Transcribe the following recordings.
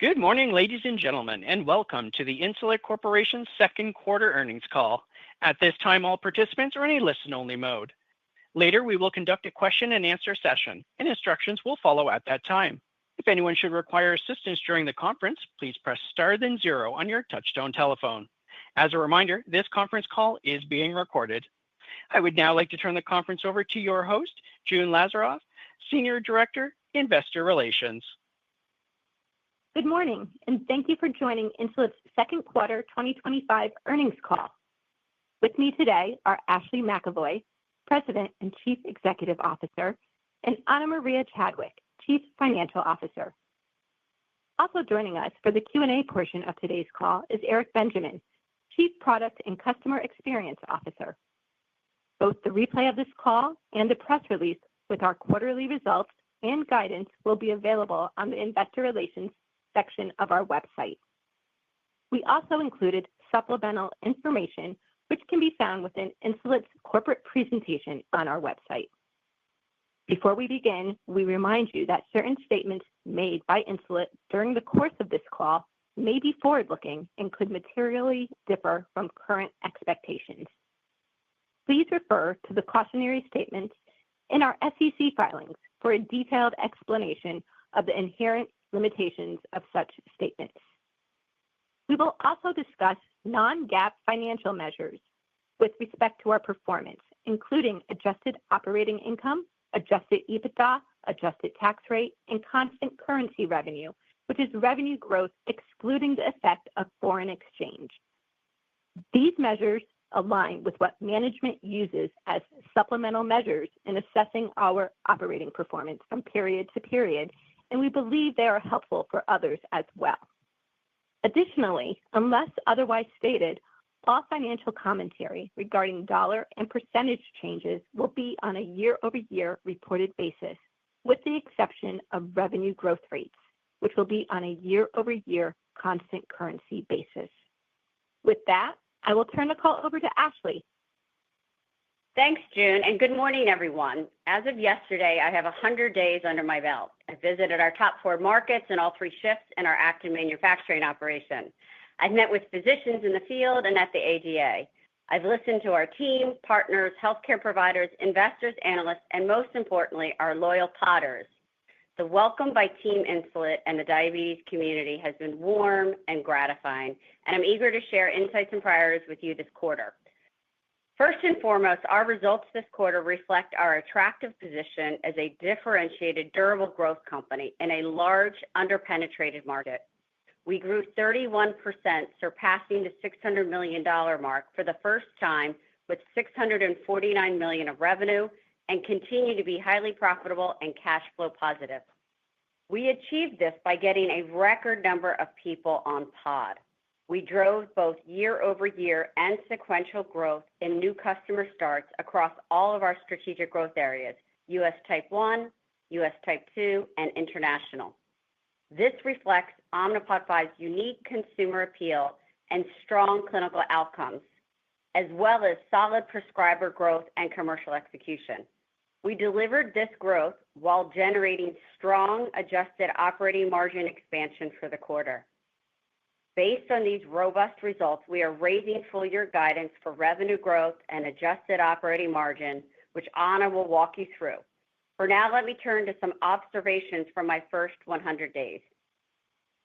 Good morning, ladies and gentlemen, and welcome to the Insulet Corporation's second quarter earnings call. At this time, all participants are in a listen-only mode. Later, we will conduct a question-and-answer session, and instructions will follow at that time. If anyone should require assistance during the conference, please press star then zero on your touch-tone telephone. As a reminder, this conference call is being recorded. I would now like to turn the conference over to your host, June Lazaroff, Senior Director, Investor Relations. Good morning, and thank you for joining Insulet's second quarter 2025 earnings call. With me today are Ashley McEvoy, President and Chief Executive Officer, and Ana Maria Chadwick, Chief Financial Officer. Also joining us for the Q&A portion of today's call is Eric Benjamin, Chief Product and Customer Experience Officer. Both the replay of this call and the press release with our quarterly results and guidance will be available on the Investor Relations section of our website. We also included supplemental information which can be found within Insulet's corporate presentation on our website. Before we begin, we remind you that certain statements made by Insulet during the course of this call may be forward-looking and could materially differ from current expectations. Please refer to the cautionary statements in our SEC filings for a detailed explanation of the inherent limitations of such statements. We will also discuss non-GAAP financial measures with respect to our performance, including adjusted operating income, adjusted EBITDA, adjusted tax rate, and constant currency revenue, which is revenue growth excluding the effect of foreign exchange. These measures align with what management uses as supplemental measures in assessing our operating performance from period to period, and we believe they are helpful for others as well. Additionally, unless otherwise stated, all financial commentary regarding dollar and percentage changes will be on a year-over-year reported basis, with the exception of revenue growth rates, which will be on a year-over-year constant currency basis. With that, I will turn the call over to Ashley. Thanks, June, and good morning, everyone. As of yesterday, I have 100 days under my belt. I visited our top 4 markets in all 3 shifts in our active manufacturing operation. I've met with physicians in the field and at the ADA. I've listened to our team, partners, healthcare providers, investors, analysts, and most importantly, our loyal podders. The welcome by Team Insulet and the diabetes community has been warm and gratifying, and I'm eager to share insights and priorities with you this quarter. First and foremost, our results this quarter reflect our attractive position as a differentiated, durable growth company in a large, underpenetrated market. We grew 31%, surpassing the $600 million mark for the first time with $649 million of revenue and continue to be highly profitable and cash flow positive. We achieved this by getting a record number of people on PODD. We drove both year-over-year and sequential growth in new customer starts across all of our strategic growth areas: U.S. Type 1, U.S. Type 2, and international. This reflects Omnipod 5's unique consumer appeal and strong clinical outcomes, as well as solid prescriber growth and commercial execution. We delivered this growth while generating strong adjusted operating margin expansion for the quarter. Based on these robust results, we are raising full-year guidance for revenue growth and adjusted operating margin, which Ana will walk you through. For now, let me turn to some observations from my first 100 days.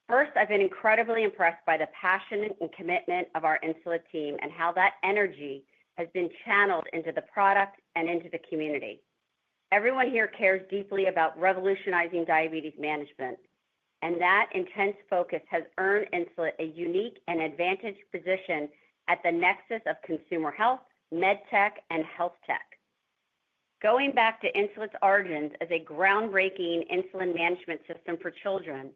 First, I've been incredibly impressed by the passion and commitment of our Insulet team and how that energy has been channeled into the product and into the community. Everyone here cares deeply about revolutionizing diabetes management, and that intense focus has earned Insulet a unique and advantaged position at the nexus of consumer health, med tech, and health tech. Going back to Insulet's origins as a groundbreaking insulin management system for children,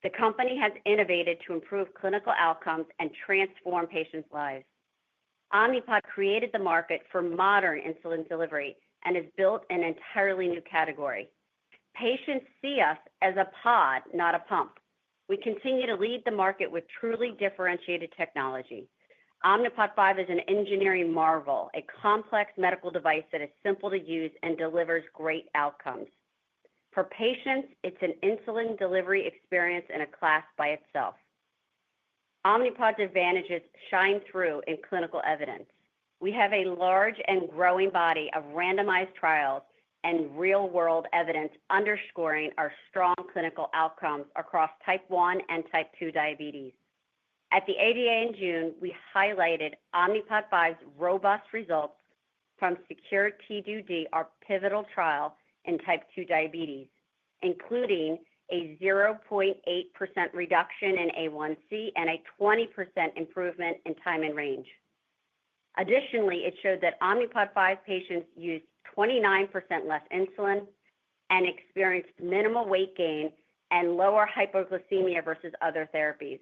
the company has innovated to improve clinical outcomes and transform patients' lives. Omnipod created the market for modern insulin delivery and has built an entirely new category. Patients see us as a pod, not a pump. We continue to lead the market with truly differentiated technology. Omnipod 5 is an engineering marvel, a complex medical device that is simple to use and delivers great outcomes. For patients, it's an insulin delivery experience in a class by itself. Omnipod's advantages shine through in clinical evidence. We have a large and growing body of randomized trials and real-world evidence underscoring our strong clinical outcomes across type 1 and type 2 diabetes. At the ADA in June, we highlighted Omnipod 5's robust results from SECURE-T2D, our pivotal trial in type 2 diabetes, including a 0.8% reduction in A1C and a 20% improvement in time in range. Additionally, it showed that Omnipod 5 patients used 29% less insulin and experienced minimal weight gain and lower hypoglycemia versus other therapies,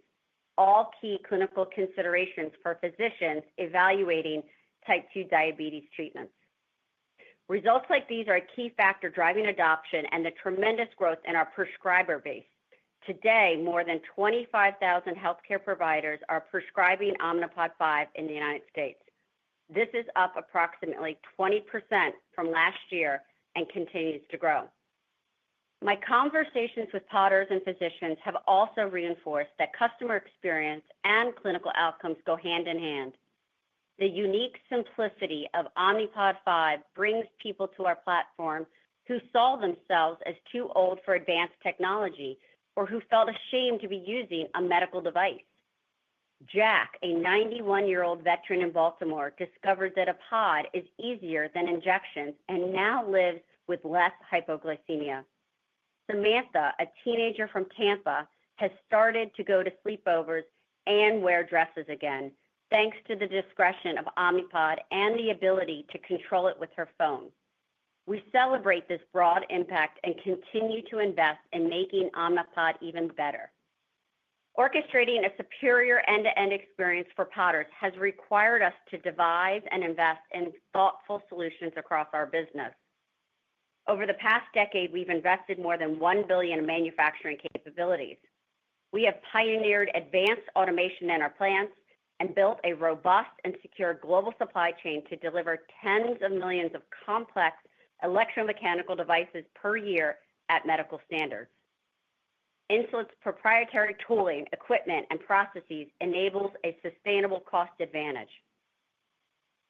all key clinical considerations for physicians evaluating type 2 diabetes treatments. Results like these are a key factor driving adoption and the tremendous growth in our prescriber base. Today, more than 25,000 healthcare providers are prescribing Omnipod 5 in the United States. This is up approximately 20% from last year and continues to grow. My conversations with Podders and physicians have also reinforced that customer experience and clinical outcomes go hand in hand. The unique simplicity of Omnipod 5 brings people to our platform who saw themselves as too old for advanced technology or who felt ashamed to be using a medical device. Jack, a 91-year-old veteran in Baltimore, discovered that a pod is easier than injections and now lives with less hypoglycemia. Samantha, a teenager from Tampa, has started to go to sleepovers and wear dresses again, thanks to the discretion of Omnipod and the ability to control it with her phone. We celebrate this broad impact and continue to invest in making Omnipod even better. Orchestrating a superior end-to-end experience for Podders has required us to devise and invest in thoughtful solutions across our business. Over the past decade, we've invested more than $1 billion in manufacturing capabilities. We have pioneered advanced automation in our plants and built a robust and secure global supply chain to deliver tens of millions of complex electromechanical devices per year at medical standards. Insulet's proprietary tooling, equipment, and processes enables a sustainable cost advantage.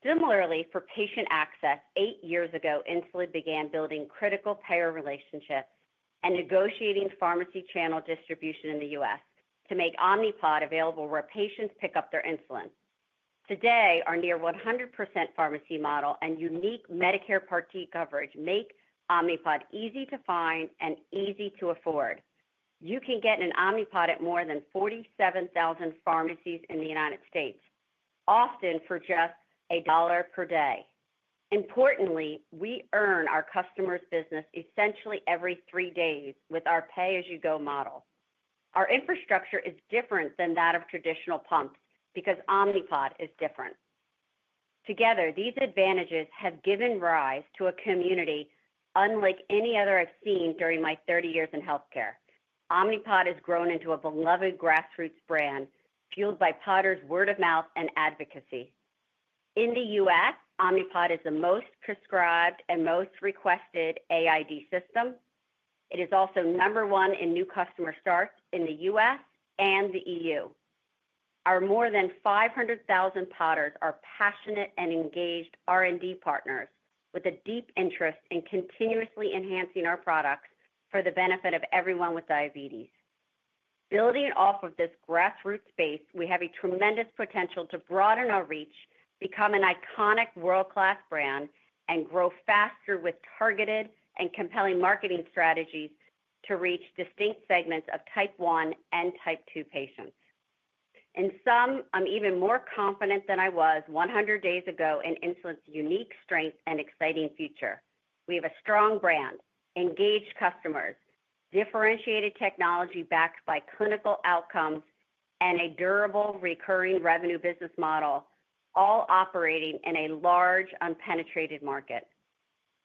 Similarly, for patient access, 8 years ago, Insulet began building critical payer relationships and negotiating pharmacy channel distribution in the U.S. to make Omnipod available where patients pick up their insulin. Today, our near 100% pharmacy model and unique Medicare Part D coverage make Omnipod easy to find and easy to afford. You can get an Omnipod at more than 47,000 pharmacies in the United States, often for just $1 per day. Importantly, we earn our customers' business essentially every 3 days with our pay-as-you-go model. Our infrastructure is different than that of traditional pumps because Omnipod is different. Together, these advantages have given rise to a community unlike any other I've seen during my 30 years in healthcare. Omnipod has grown into a beloved grassroots brand fueled by Podders' word of mouth and advocacy. In the U.S., Omnipod is the most prescribed and most requested AID system. It is also #1 in new customer starts in the U.S. and the EU. Our more than 500,000 Podders are passionate and engaged R&D partners with a deep interest in continuously enhancing our products for the benefit of everyone with diabetes. Building off of this grassroots base, we have a tremendous potential to broaden our reach, become an iconic world-class brand, and grow faster with targeted and compelling marketing strategies to reach distinct segments of type 1 and type 2 patients. In sum, I'm even more confident than I was 100 days ago in Insulet's unique strength and exciting future. We have a strong brand, engaged customers, differentiated technology backed by clinical outcomes, and a durable recurring revenue business model, all operating in a large unpenetrated market.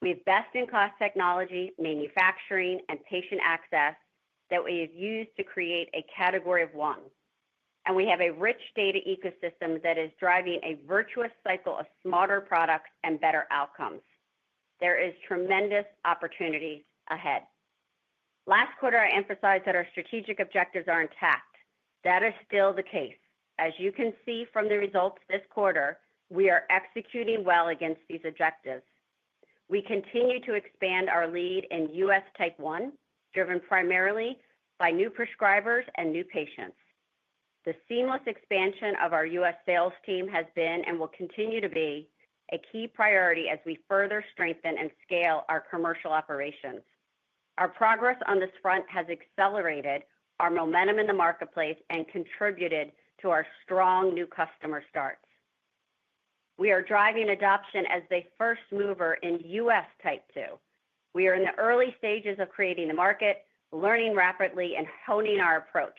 We have best-in-class technology, manufacturing, and patient access that we have used to create a category of one. And we have a rich data ecosystem that is driving a virtuous cycle of smarter products and better outcomes. There is tremendous opportunity ahead. Last quarter, I emphasized that our strategic objectives are intact. That is still the case. As you can see from the results this quarter, we are executing well against these objectives. We continue to expand our lead in U.S. type 1, driven primarily by new prescribers and new patients. The seamless expansion of our U.S. sales team has been and will continue to be a key priority as we further strengthen and scale our commercial operations. Our progress on this front has accelerated our momentum in the marketplace and contributed to our strong new customer starts. We are driving adoption as the first mover in U.S. type 2. We are in the early stages of creating the market, learning rapidly, and honing our approach.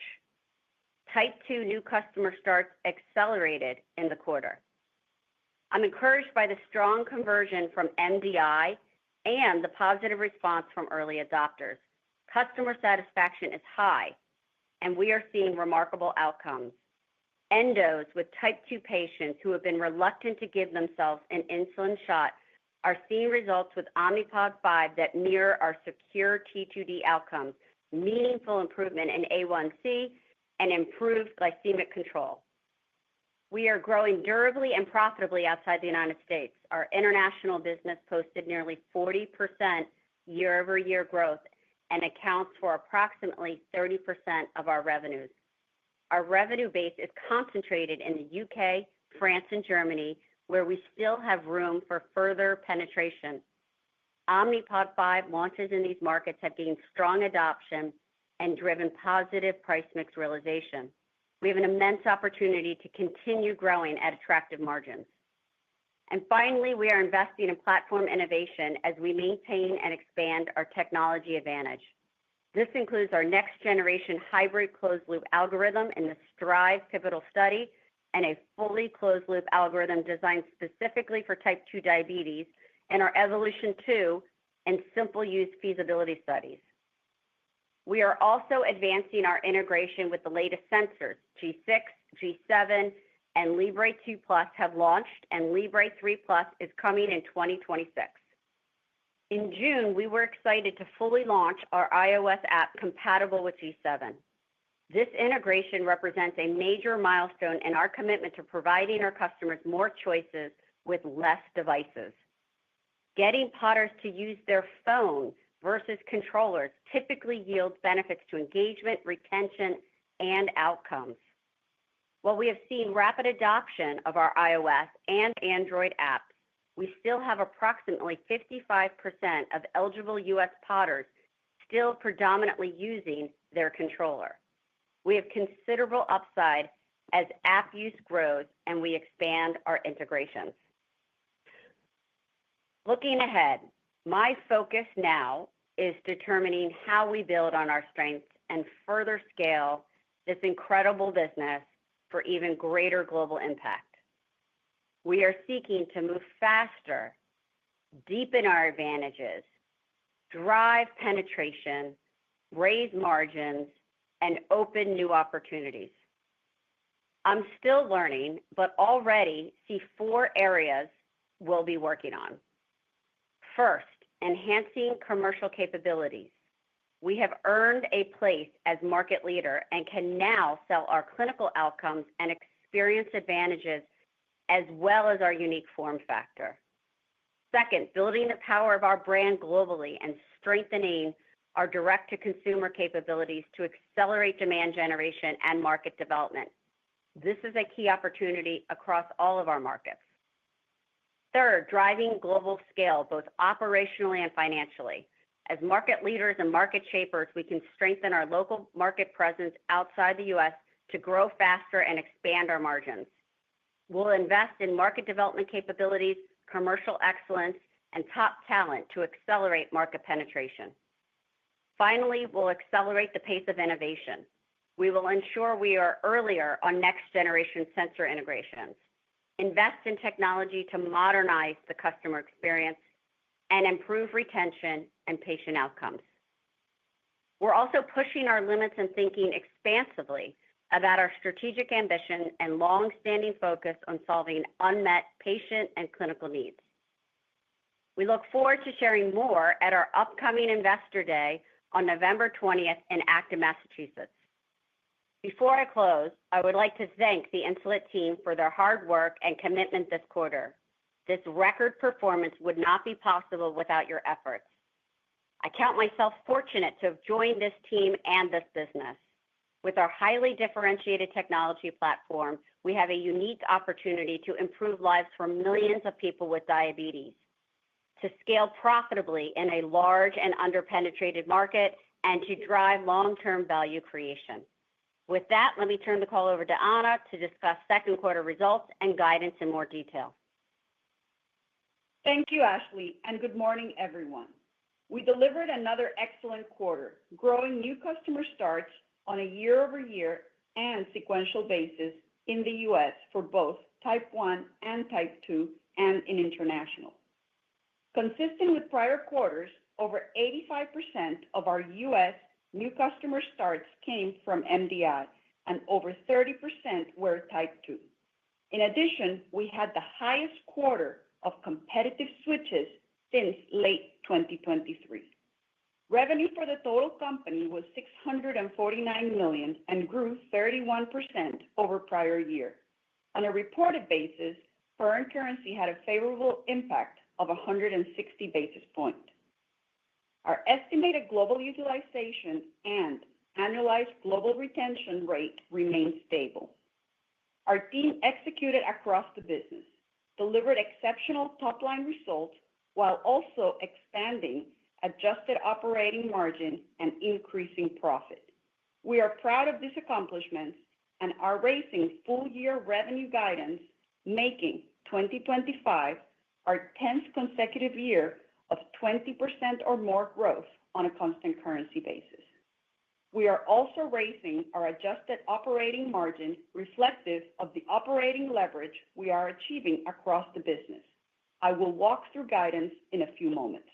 Type 2 new customer starts accelerated in the quarter. I'm encouraged by the strong conversion from MDI and the positive response from early adopters. Customer satisfaction is high, and we are seeing remarkable outcomes. Endos with type 2 patients who have been reluctant to give themselves an insulin shot are seeing results with Omnipod 5 that mirror our secure T2D outcomes, meaningful improvement in A1C, and improved glycemic control. We are growing durably and profitably outside the United States. Our international business posted nearly 40% year-over-year growth and accounts for approximately 30% of our revenues. Our revenue base is concentrated in the UK, France, and Germany, where we still have room for further penetration. Omnipod 5 launches in these markets have gained strong adoption and driven positive price mix realization. We have an immense opportunity to continue growing at attractive margins. And finally, we are investing in platform innovation as we maintain and expand our technology advantage. This includes our next-generation hybrid closed-loop algorithm in the STRIVE pivotal study and a fully closed-loop algorithm designed specifically for type 2 diabetes and our Evolution 2 and simple-use feasibility studies. We are also advancing our integration with the latest sensors. G6, G7, and Libre 2 Plus have launched, and Libre 3 Plus is coming in 2026. In June, we were excited to fully launch our iOS app compatible with G7. This integration represents a major milestone in our commitment to providing our customers more choices with less devices. Getting Podders to use their phone versus controllers typically yields benefits to engagement, retention, and outcomes. While we have seen rapid adoption of our iOS and Android apps, we still have approximately 55% of eligible U.S. Podders still predominantly using their controller. We have considerable upside as app use grows and we expand our integrations. Looking ahead, my focus now is determining how we build on our strengths and further scale this incredible business for even greater global impact. We are seeking to move faster, deepen our advantages, drive penetration, raise margins, and open new opportunities. I'm still learning, but already see 4 areas we'll be working on. First, enhancing commercial capabilities. We have earned a place as market leader and can now sell our clinical outcomes and experience advantages as well as our unique form factor. Second, building the power of our brand globally and strengthening our direct-to-consumer capabilities to accelerate demand generation and market development. This is a key opportunity across all of our markets. Third, driving global scale, both operationally and financially. As market leaders and market shapers, we can strengthen our local market presence outside the U.S. to grow faster and expand our margins. We'll invest in market development capabilities, commercial excellence, and top talent to accelerate market penetration. Finally, we'll accelerate the pace of innovation. We will ensure we are earlier on next-generation sensor integrations, invest in technology to modernize the customer experience, and improve retention and patient outcomes. We're also pushing our limits and thinking expansively about our strategic ambition and long-standing focus on solving unmet patient and clinical needs. We look forward to sharing more at our upcoming Investor Day on November 20th in Acton, Massachusetts. Before I close, I would like to thank the Insulet team for their hard work and commitment this quarter. This record performance would not be possible without your efforts. I count myself fortunate to have joined this team and this business. With our highly differentiated technology platform, we have a unique opportunity to improve lives for millions of people with diabetes, to scale profitably in a large and underpenetrated market, and to drive long-term value creation. With that, let me turn the call over to Ana to discuss second quarter results and guidance in more detail. Thank you, Ashley, and good morning, everyone. We delivered another excellent quarter, growing new customer starts on a year-over-year and sequential basis in the U.S. for both Type 1 and Type 2 and in international. Consistent with prior quarters, over 85% of our U.S. new customer starts came from MDI, and over 30% were Type 2. In addition, we had the highest quarter of competitive switches since late 2023. Revenue for the total company was $649 million and grew 31% over prior year. On a reported basis, foreign currency had a favorable impact of 160 basis points. Our estimated global utilization and annualized global retention rate remained stable. Our team executed across the business, delivered exceptional top-line results while also expanding adjusted operating margin and increasing profit. We are proud of these accomplishments and are raising full-year revenue guidance, making 2025 our 10th consecutive year of 20% or more growth on a constant currency basis. We are also raising our adjusted operating margin reflective of the operating leverage we are achieving across the business. I will walk through guidance in a few moments.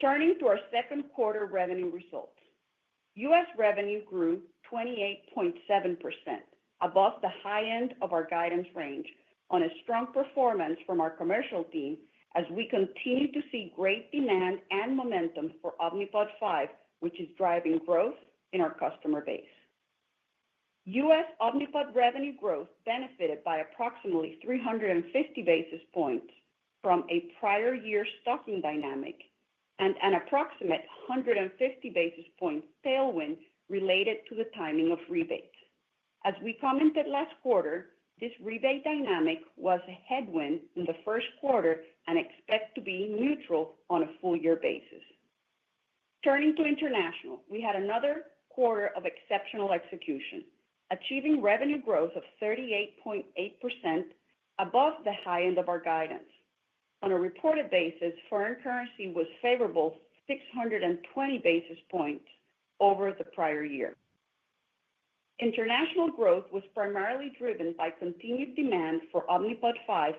Turning to our second quarter revenue results, U.S. revenue grew 28.7%, above the high end of our guidance range, on a strong performance from our commercial team as we continue to see great demand and momentum for Omnipod 5, which is driving growth in our customer base. U.S. Omnipod revenue growth benefited by approximately 350 basis points from a prior year stocking dynamic and an approximate 150 basis point tailwind related to the timing of rebates. As we commented last quarter, this rebate dynamic was a headwind in the first quarter and expect to be neutral on a full-year basis. Turning to international, we had another quarter of exceptional execution, achieving revenue growth of 38.8% above the high end of our guidance. On a reported basis, foreign currency was favorable 620 basis points over the prior year. International growth was primarily driven by continued demand for Omnipod 5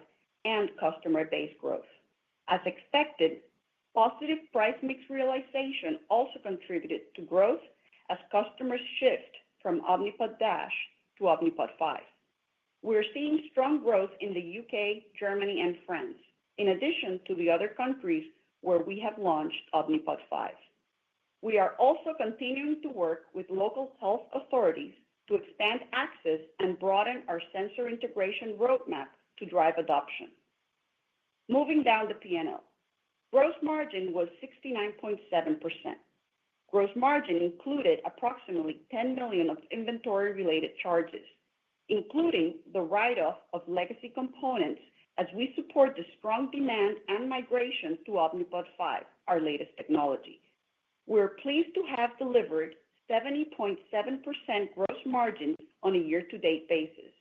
and customer base growth. As expected, positive price mix realization also contributed to growth as customers shift from Omnipod DASH to Omnipod 5. We're seeing strong growth in the UK, Germany, and France, in addition to the other countries where we have launched Omnipod 5. We are also continuing to work with local health authorities to expand access and broaden our sensor integration roadmap to drive adoption. Moving down the P&L, gross margin was 69.7%. Gross margin included approximately $10 million of inventory-related charges, including the write-off of legacy components as we support the strong demand and migration to Omnipod 5, our latest technology. We're pleased to have delivered 70.7% gross margin on a year-to-date basis,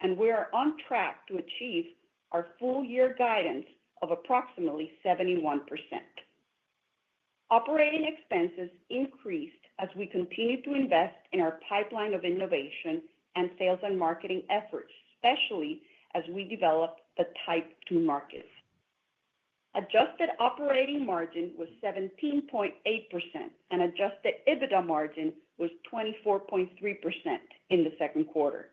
and we are on track to achieve our full-year guidance of approximately 71%. Operating expenses increased as we continue to invest in our pipeline of innovation and sales and marketing efforts, especially as we develop the Type 2 markets. Adjusted operating margin was 17.8%, and adjusted EBITDA margin was 24.3% in the second quarter.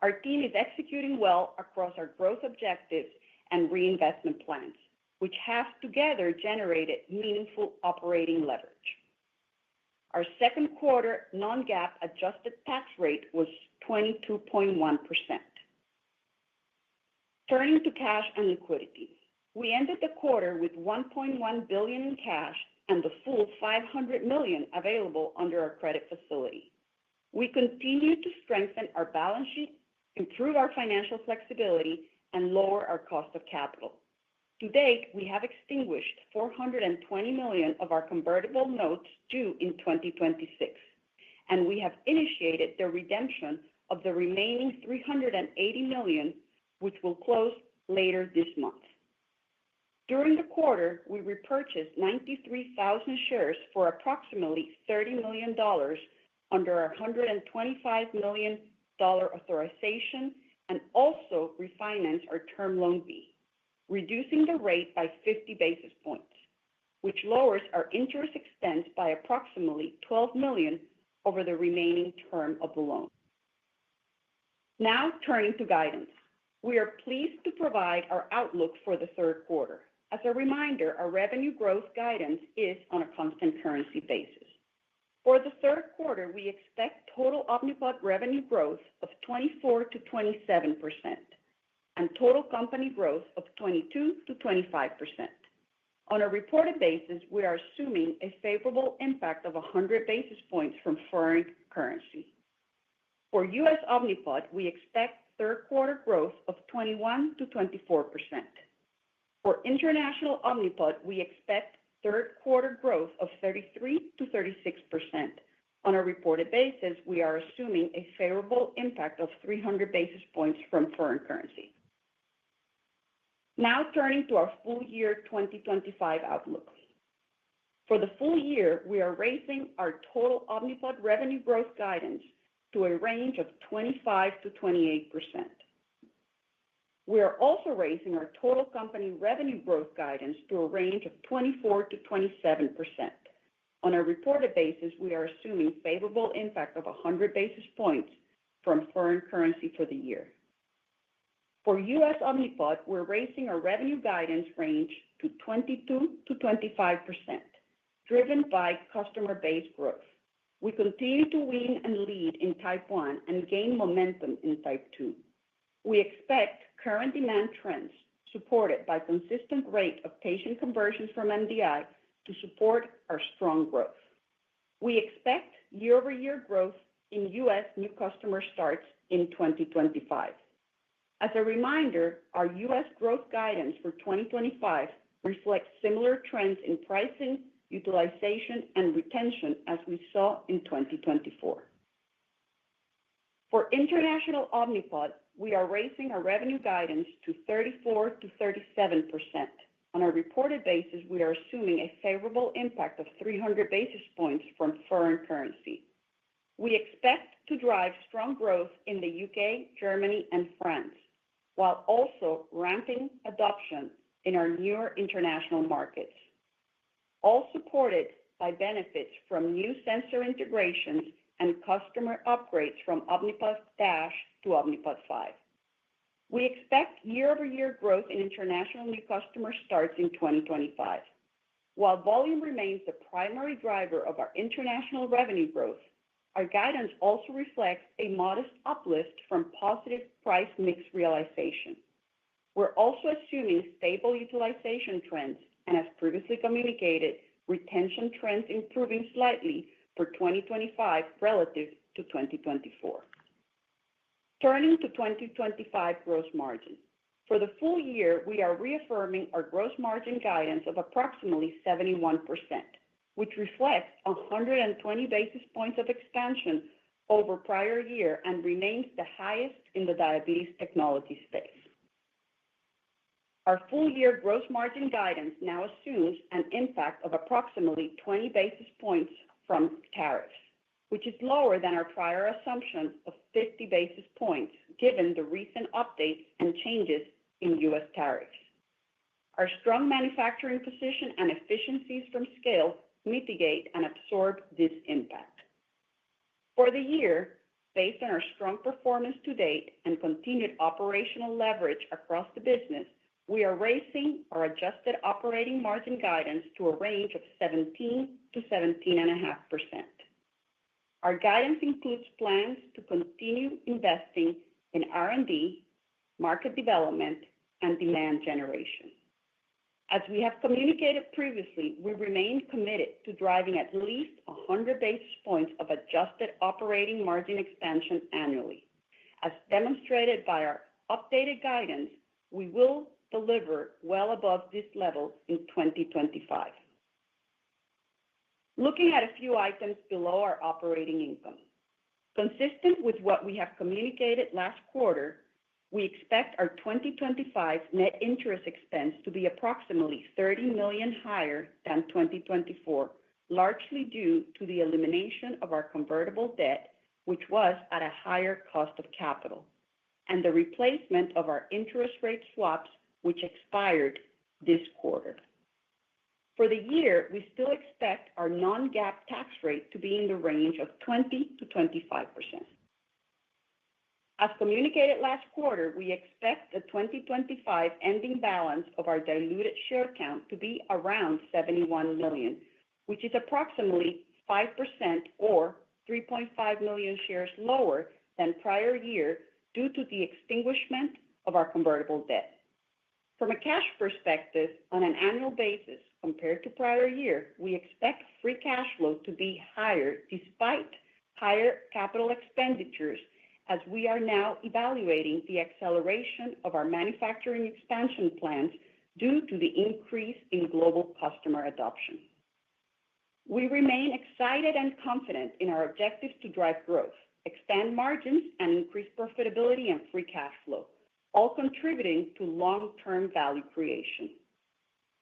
Our team is executing well across our growth objectives and reinvestment plans, which have together generated meaningful operating leverage. Our second quarter non-GAAP adjusted tax rate was 22.1%. Turning to cash and liquidity, we ended the quarter with $1.1 billion in cash and the full $500 million available under our credit facility. We continue to strengthen our balance sheet, improve our financial flexibility, and lower our cost of capital. To date, we have extinguished $420 million of our convertible notes due in 2026, and we have initiated the redemption of the remaining $380 million, which will close later this month. During the quarter, we repurchased 93,000 shares for approximately $30 million under our $125 million authorization and also refinanced our Term Loan B, reducing the rate by 50 basis points, which lowers our interest expense by approximately $12 million over the remaining term of the loan. Now, turning to guidance. We are pleased to provide our outlook for the third quarter. As a reminder, our revenue growth guidance is on a constant currency basis. For the third quarter, we expect total Omnipod revenue growth of 24 to 27% and total company growth of 22 to 25%. On a reported basis, we are assuming a favorable impact of 100 basis points from foreign currency. For U.S. Omnipod, we expect third quarter growth of 21 to 24%. For international Omnipod, we expect third quarter growth of 33 to 36%. On a reported basis, we are assuming a favorable impact of 300 basis points from foreign currency. Now turning to our full year 2025 outlook. For the full year, we are raising our total Omnipod revenue growth guidance to a range of 25 to 28%. We are also raising our total company revenue growth guidance to a range of 24 to 27%. On a reported basis, we are assuming favorable impact of 100 basis points from foreign currency for the year. For U.S. Omnipod, we're raising our revenue guidance range to 22 to 25%, driven by customer base growth. We continue to win and lead in Type 1 and gain momentum in Type 2. We expect current demand trends supported by consistent rate of patient conversions from MDI to support our strong growth. We expect year-over-year growth in U.S. new customer starts in 2025. As a reminder, our U.S. growth guidance for 2025 reflects similar trends in pricing, utilization, and retention as we saw in 2024. For international Omnipod, we are raising our revenue guidance to 34 to 37%. On a reported basis, we are assuming a favorable impact of 300 basis points from foreign currency. We expect to drive strong growth in the UK, Germany, and France, while also ramping adoption in our newer international markets, all supported by benefits from new sensor integrations and customer upgrades from Omnipod DASH to Omnipod 5. We expect year-over-year growth in international new customer starts in 2025. While volume remains the primary driver of our international revenue growth, our guidance also reflects a modest uplift from positive price mix realization. We're also assuming stable utilization trends and, as previously communicated, retention trends improving slightly for 2025 relative to 2024. Turning to 2025 gross margin. For the full year, we are reaffirming our gross margin guidance of approximately 71%, which reflects 120 basis points of expansion over prior year and remains the highest in the diabetes technology space. Our full year gross margin guidance now assumes an impact of approximately 20 basis points from tariffs, which is lower than our prior assumption of 50 basis points given the recent updates and changes in U.S. tariffs. Our strong manufacturing position and efficiencies from scale mitigate and absorb this impact. For the year, based on our strong performance to date and continued operational leverage across the business, we are raising our adjusted operating margin guidance to a range of 17 to 17.5%. Our guidance includes plans to continue investing in R&D, market development, and demand generation. As we have communicated previously, we remain committed to driving at least 100 basis points of adjusted operating margin expansion annually. As demonstrated by our updated guidance, we will deliver well above this level in 2025. Looking at a few items below our operating income. Consistent with what we have communicated last quarter, we expect our 2025 net interest expense to be approximately $30 million higher than 2024, largely due to the elimination of our convertible debt, which was at a higher cost of capital, and the replacement of our interest rate swaps, which expired this quarter. For the year, we still expect our non-GAAP tax rate to be in the range of 20 to 25%. As communicated last quarter, we expect the 2025 ending balance of our diluted share count to be around 71 million, which is approximately 5% or 3.5 million shares lower than prior year due to the extinguishment of our convertible debt. From a cash perspective, on an annual basis compared to prior year, we expect free cash flow to be higher despite higher capital expenditures, as we are now evaluating the acceleration of our manufacturing expansion plans due to the increase in global customer adoption. We remain excited and confident in our objectives to drive growth, expand margins, and increase profitability and free cash flow, all contributing to long-term value creation.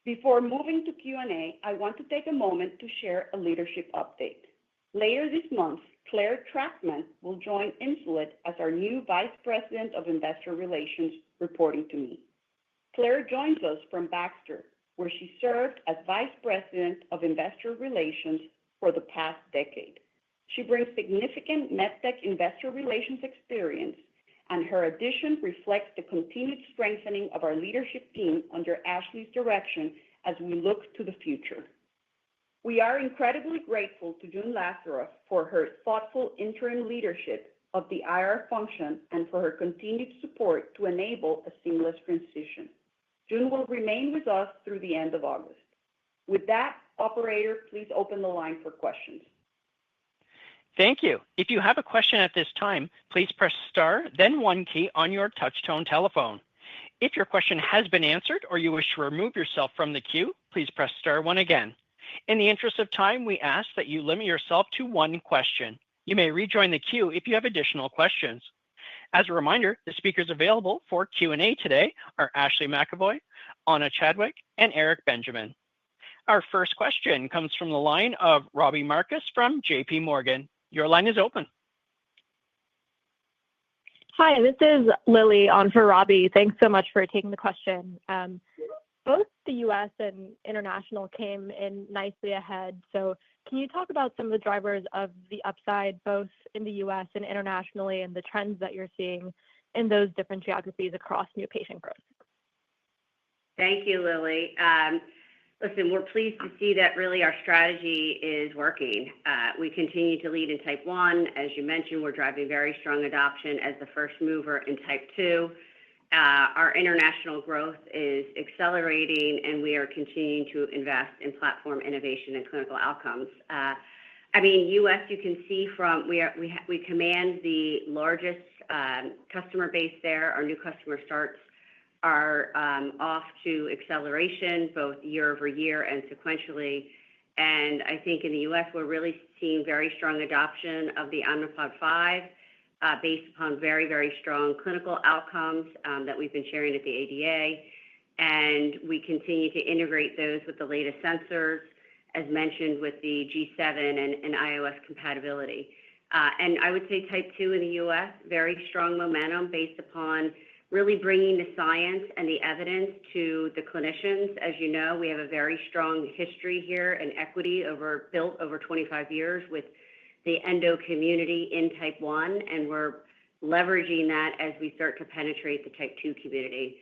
Before moving to Q&A, I want to take a moment to share a leadership update. Later this month, Claire Trachtman will join Insulet as our new Vice President of Investor Relations, reporting to me. Claire joins us from Baxter, where she served as Vice President of Investor Relations for the past decade. She brings significant MedTech investor relations experience, and her addition reflects the continued strengthening of our leadership team under Ashley's direction as we look to the future. We are incredibly grateful to June Lazaroff for her thoughtful interim leadership of the IR function and for her continued support to enable a seamless transition. June will remain with us through the end of August. With that, operator, please open the line for questions. Thank you. If you have a question at this time, please press star, then one key on your touch-tone telephone. If your question has been answered or you wish to remove yourself from the queue, please press star one again. In the interest of time, we ask that you limit yourself to one question. You may rejoin the queue if you have additional questions. As a reminder, the speakers available for Q&A today are Ashley McEvoy, Anna Chadwick, and Eric Benjamin. Our first question comes from the line of Robbie Marcus from JP Morgan. Your line is open. Hi, this is Lily on for Robbie. Thanks so much for taking the question. Both the U.S. and international came in nicely ahead. So can you talk about some of the drivers of the upside, both in the U.S. and internationally, and the trends that you're seeing in those different geographies across new patient growth? Thank you, Lily. Listen, we're pleased to see that really our strategy is working. We continue to lead in type 1. As you mentioned, we're driving very strong adoption as the first mover in type 2. Our international growth is accelerating, and we are continuing to invest in platform innovation and clinical outcomes. U.S., you can see from we command the largest customer base there. Our new customer starts are off to acceleration, both year over year and sequentially. And I think in the U.S., we're really seeing very strong adoption of the Omnipod 5 based upon very, very strong clinical outcomes that we've been sharing at the ADA. And we continue to integrate those with the latest sensors, as mentioned with the G7 and iOS compatibility. And I would say type 2 in the U.S., very strong momentum based upon really bringing the science and the evidence to the clinicians. As you know, we have a very strong history here and equity built over 25 years with the endo community in type 1, and we're leveraging that as we start to penetrate the type 2 community.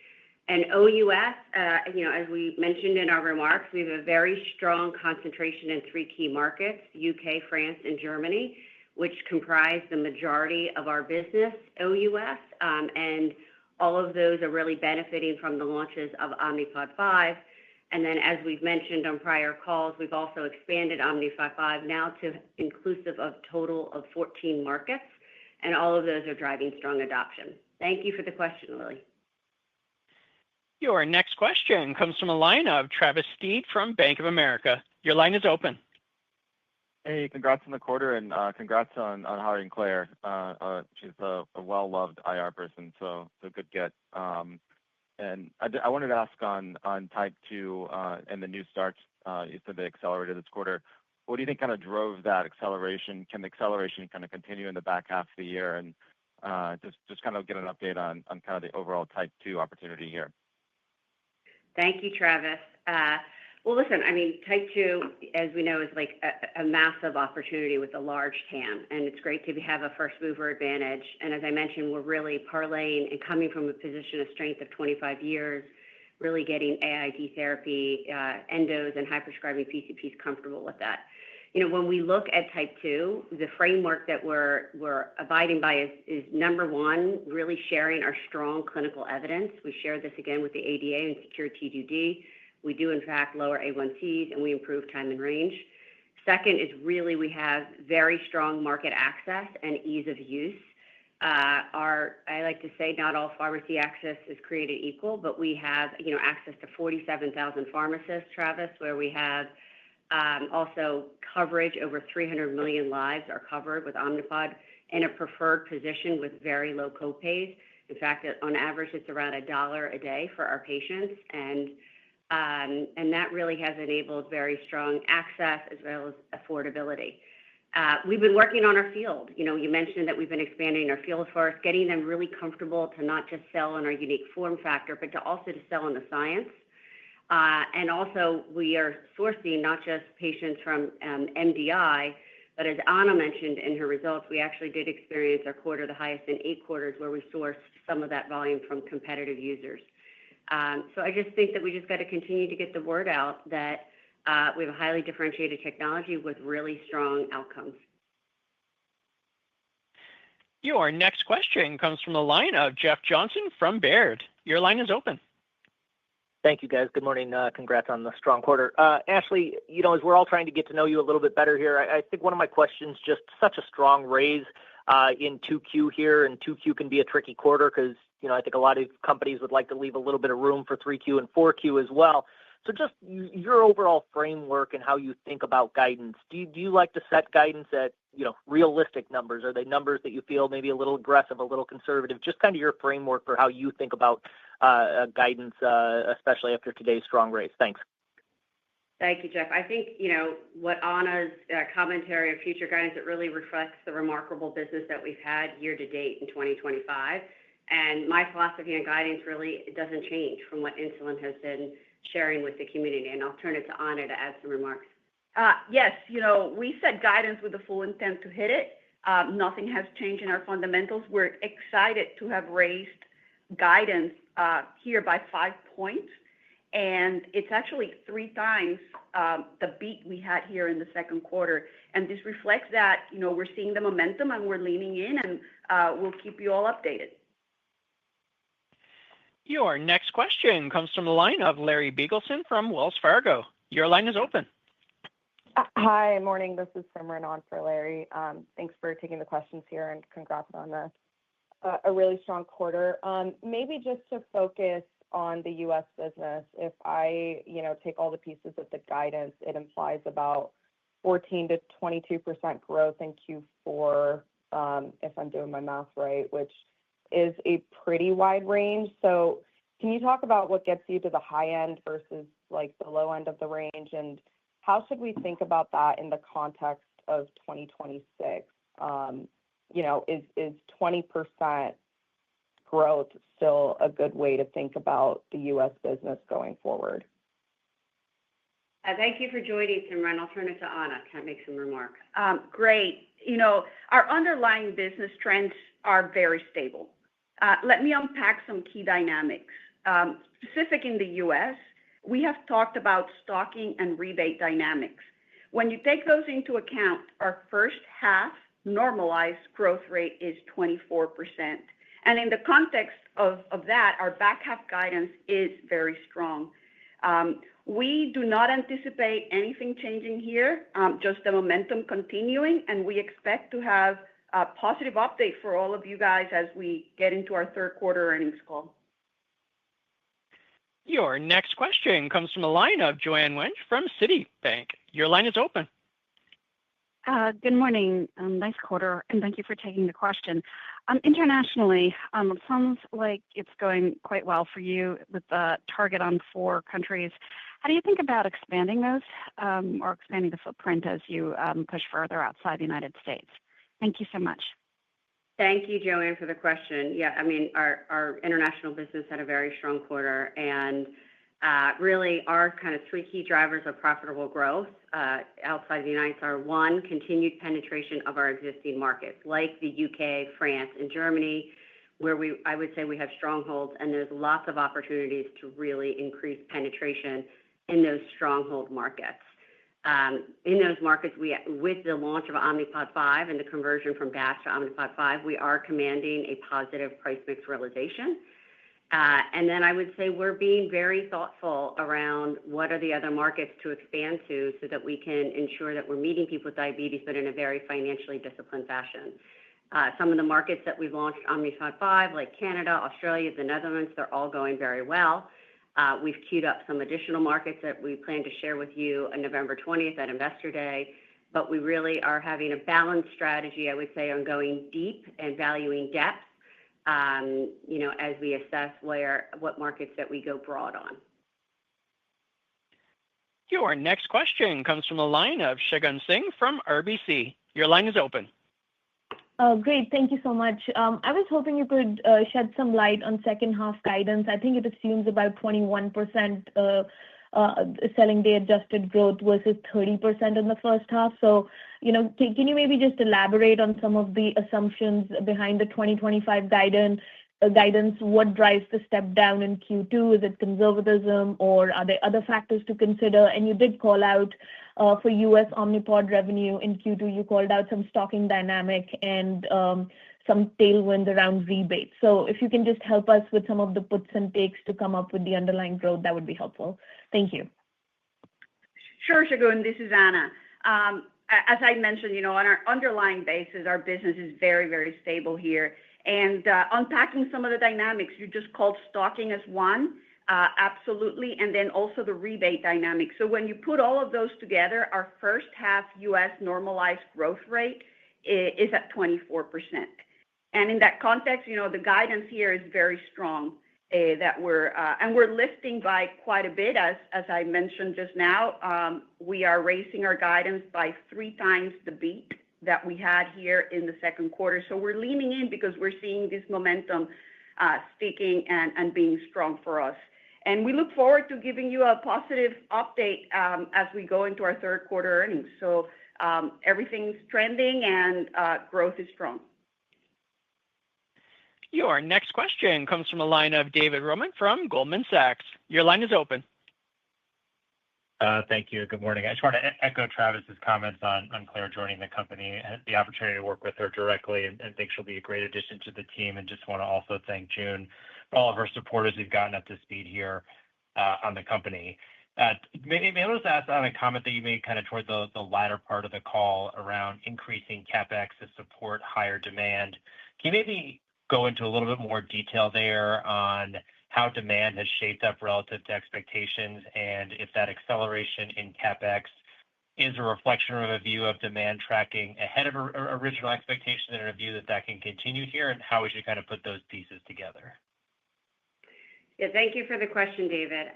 And OUS, as we mentioned in our remarks, we have a very strong concentration in 3 key markets, UK, France, and Germany, which comprise the majority of our business OUS, and all of those are really benefiting from the launches of Omnipod 5. And then, as we've mentioned on prior calls, we've also expanded Omnipod 5 now to inclusive of total of 14 markets, and all of those are driving strong adoption. Thank you for the question, Lily. Your next question comes from a line of Travis Steed from Bank of America. Your line is open. Hey, congrats on the quarter and congrats on hiring Claire. She's a well-loved IR person, so good get. And I wanted to ask on type 2 and the new starts, you said they accelerated this quarter. What do you think kind of drove that acceleration? Can the acceleration kind of continue in the back half of the year? And just kind of get an update on kind of the overall type 2 opportunity here. Thank you, Travis. Well, listen, I mean, type 2, as we know, is like a massive opportunity with a large TAM, and it's great to have a first mover advantage. And as I mentioned, we're really parlaying and coming from a position of strength of 25 years, really getting AID therapy, endos, and high-prescribing PCPs comfortable with that. When we look at type 2, the framework that we're abiding by is number one, really sharing our strong clinical evidence. We share this again with the ADA and secure TDD. We do, in fact, lower A1Cs, and we improve time and range. Second is really we have very strong market access and ease of use. I like to say not all pharmacy access is created equal, but we have access to 47,000 pharmacists, Travis, where we have also coverage. Over 300 million lives are covered with Omnipod in a preferred position with very low copays. In fact, on average, it's around $1 a day for our patients, and that really has enabled very strong access as well as affordability. We've been working on our field. You mentioned that we've been expanding our field force, getting them really comfortable to not just sell on our unique form factor, but to also sell on the science. And also, we are sourcing not just patients from MDI, but as Anna mentioned in her results, we actually did experience our quarter, the highest in 8 quarters, where we sourced some of that volume from competitive users. So I just think that we just got to continue to get the word out that we have a highly differentiated technology with really strong outcomes. Your next question comes from the line of Jeff Johnson from Baird. Your line is open. Thank you, guys. Good morning. Congrats on the strong quarter. Ashley, as we're all trying to get to know you a little bit better here, I think one of my questions, just such a strong raise in 2Q here, and 2Q can be a tricky quarter because, I think a lot of companies would like to leave a little bit of room for 3Q and 4Q as well. So just your overall framework and how you think about guidance. Do you like to set guidance at, realistic numbers? Are they numbers that you feel maybe a little aggressive, a little conservative? Just kind of your framework for how you think about guidance, especially after today's strong raise. Thanks. Thank you, Jeff. I think, what Anna's commentary of future guidance, it really reflects the remarkable business that we've had year to date in 2025. And my philosophy on guidance really doesn't change from what Insulet has been sharing with the community. And I'll turn it to Anna to add some remarks. Yes, we set guidance with the full intent to hit it. Nothing has changed in our fundamentals. We're excited to have raised guidance here by 5 points. And it's actually 3 times the beat we had here in the second quarter. And this reflects that, we're seeing the momentum and we're leaning in, and we'll keep you all updated. Your next question comes from the line of Larry Biegelsen from Wells Fargo. Your line is open. Hi, morning. This is Simran on for Larry. Thanks for taking the questions here, and congrats on a really strong quarter. Maybe just to focus on the U.S. business, if I, take all the pieces of the guidance, it implies about 14 to 22% growth in Q4, if I'm doing my math right, which is a pretty wide range. So can you talk about what gets you to the high end versus like the low end of the range, and how should we think about that in the context of 2026? Is 20% growth still a good way to think about the U.S. business going forward? Thank you for joining, Simran. I'll turn it to Anna to make some remarks. Great. Our underlying business trends are very stable. Let me unpack some key dynamics. Specific in the U.S., we have talked about stocking and rebate dynamics. When you take those into account, our first half normalized growth rate is 24%. And in the context of that, our back half guidance is very strong. We do not anticipate anything changing here, just the momentum continuing, and we expect to have a positive update for all of you guys as we get into our third quarter earnings call. Your next question comes from a line of Joanne Wuensch from Citibank. Your line is open. Good morning. Nice quarter, and thank you for taking the question. Internationally, it sounds like it's going quite well for you with the target on 4 countries. How do you think about expanding those or expanding the footprint as you push further outside the United States? Thank you so much. Thank you, Joanne, for the question. Yeah, I mean, our international business had a very strong quarter, and really our kind of 3 key drivers of profitable growth outside of the United States are, 1, continued penetration of our existing markets, like the UK, France, and Germany, where I would say we have strongholds, and there's lots of opportunities to really increase penetration in those stronghold markets. In those markets, with the launch of Omnipod 5 and the conversion from DASH to Omnipod 5, we are commanding a positive price mix realization. And then I would say we're being very thoughtful around what are the other markets to expand to so that we can ensure that we're meeting people with diabetes, but in a very financially disciplined fashion. Some of the markets that we've launched Omnipod 5, like Canada, Australia, the Netherlands, they're all going very well. We've queued up some additional markets that we plan to share with you on November 20th at Investor Day, but we really are having a balanced strategy, I would say, on going deep and valuing depth, as we assess what markets that we go broad on. Your next question comes from the line of Shagun Singh from RBC. Your line is open. Great. Thank you so much. I was hoping you could shed some light on second half guidance. I think it assumes about 21% selling day adjusted growth versus 30% in the first half. So, can you maybe just elaborate on some of the assumptions behind the 2025 guidance? What drives the step down in Q2? Is it conservatism, or are there other factors to consider? And you did call out for US Omnipod revenue in Q2, you called out some stocking dynamic and some tailwinds around rebates. So if you can just help us with some of the puts and takes to come up with the underlying growth, that would be helpful. Thank you. Sure, Shagun. This is Anna. As I mentioned, on our underlying basis, our business is very, very stable here. And unpacking some of the dynamics, you just called stocking as one, absolutely, and then also the rebate dynamic. So when you put all of those together, our first half U.S. normalized growth rate is at 24%. And in that context, the guidance here is very strong. That we're lifting by quite a bit, as I mentioned just now. We are raising our guidance by 3 times the beat that we had here in the second quarter. So we're leaning in because we're seeing this momentum sticking and being strong for us. And we look forward to giving you a positive update as we go into our third quarter earnings. So everything's trending and growth is strong. Your next question comes from a line of David Roman from Goldman Sachs. Your line is open. Thank you. Good morning. I just want to echo Travis's comments on Claire joining the company and the opportunity to work with her directly, and think she'll be a great addition to the team. And just want to also thank June for all of her support as we've gotten up to speed here on the company. Maybe I'll just ask on a comment that you made kind of toward the latter part of the call around increasing CapEx to support higher demand. Can you maybe go into a little bit more detail there on how demand has shaped up relative to expectations, and if that acceleration in CapEx is a reflection of a view of demand tracking ahead of original expectations and a view that can continue here, and how we should kind of put those pieces together? Yeah, thank you for the question, David.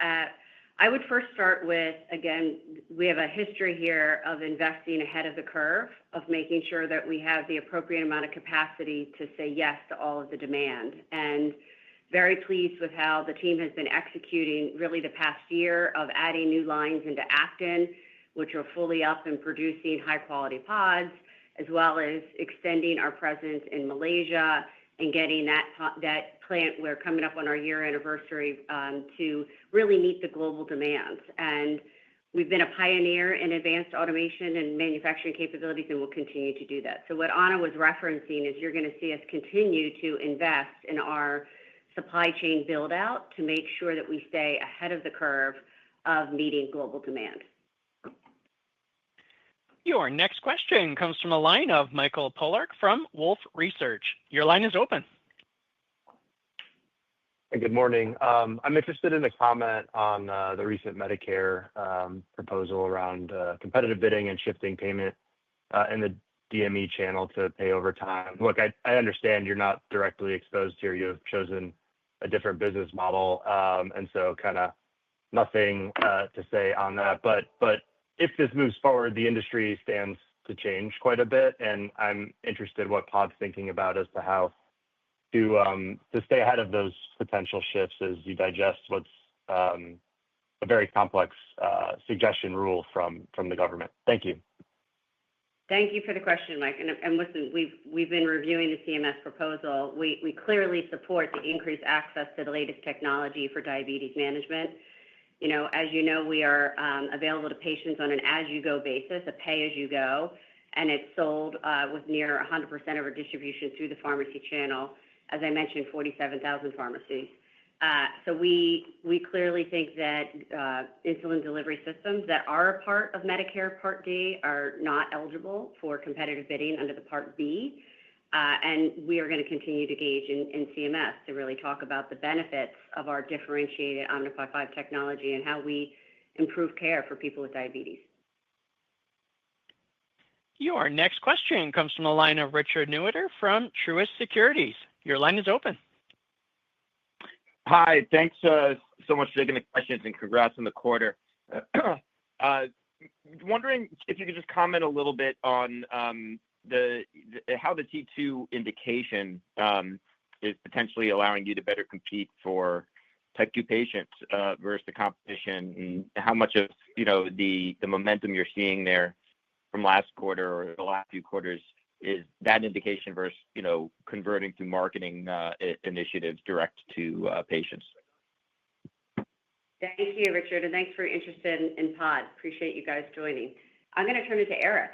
I would first start with, again, we have a history here of investing ahead of the curve, of making sure that we have the appropriate amount of capacity to say yes to all of the demand. And very pleased with how the team has been executing really the past year of adding new lines into Acton, which are fully up and producing high-quality pods, as well as extending our presence in Malaysia and getting that plant, we're coming up on our year anniversary, to really meet the global demands. And We've been a pioneer in advanced automation and manufacturing capabilities, and we'll continue to do that. So what Anna was referencing is you're going to see us continue to invest in our supply chain build out to make sure that we stay ahead of the curve of meeting global demand. Your next question comes from a line of Michael Polark from Wolfe Research. Your line is open. Good morning. I'm interested in a comment on the recent Medicare proposal around competitive bidding and shifting payment in the DME channel to pay over time. Look, I understand you're not directly exposed here. You have chosen a different business model, and so kind of nothing to say on that. But if this moves forward, the industry stands to change quite a bit, and I'm interested what PODD's thinking about as to how to stay ahead of those potential shifts as you digest what's a very complex suggestion rule from the government. Thank you. Thank you for the question, Mike. And listen, we've been reviewing the CMS proposal. We clearly support the increased access to the latest technology for diabetes management. As you know, we are available to patients on an as-you-go basis, a pay-as-you-go, and it's sold with near 100% of our distribution through the pharmacy channel. As I mentioned, 47,000 pharmacies. So we clearly think that insulin delivery systems that are a part of Medicare Part D are not eligible for competitive bidding under the Part B. And we are going to continue to engage in CMS to really talk about the benefits of our differentiated Omnipod 5 technology and how we improve care for people with diabetes. Your next question comes from the line of Richard Newitter from Truist Securities. Your line is open. Hi, thanks so much for taking the questions and congrats on the quarter. Wondering if you could just comment a little bit on how the T2 indication is potentially allowing you to better compete for type 2 patients versus the competition, and how much of the momentum you're seeing there from last quarter or the last few quarters is that indication versus converting to marketing initiatives direct to patients. Thank you, Richard, and thanks for your interest in PODD. Appreciate you guys joining. I'm going to turn it to Eric.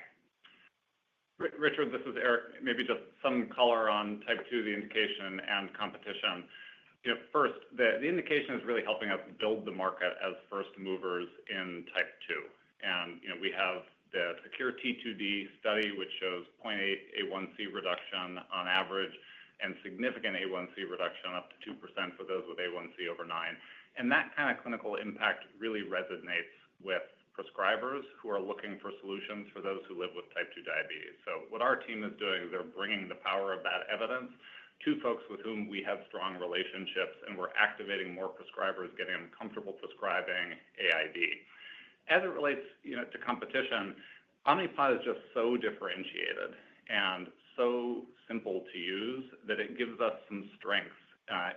Richard, this is Eric. Maybe just some color on type 2, the indication and competition. First, the indication is really helping us build the market as first movers in type 2. And we have the Secure T2D study, which shows 0.8 A1C reduction on average and significant A1C reduction up to 2% for those with A1C over 9. And that kind of clinical impact really resonates with prescribers who are looking for solutions for those who live with type 2 diabetes. So what our team is doing is they're bringing the power of that evidence to folks with whom we have strong relationships, and we're activating more prescribers, getting them comfortable prescribing AID. As it relates to competition, Omnipod is just so differentiated and so simple to use that it gives us some strengths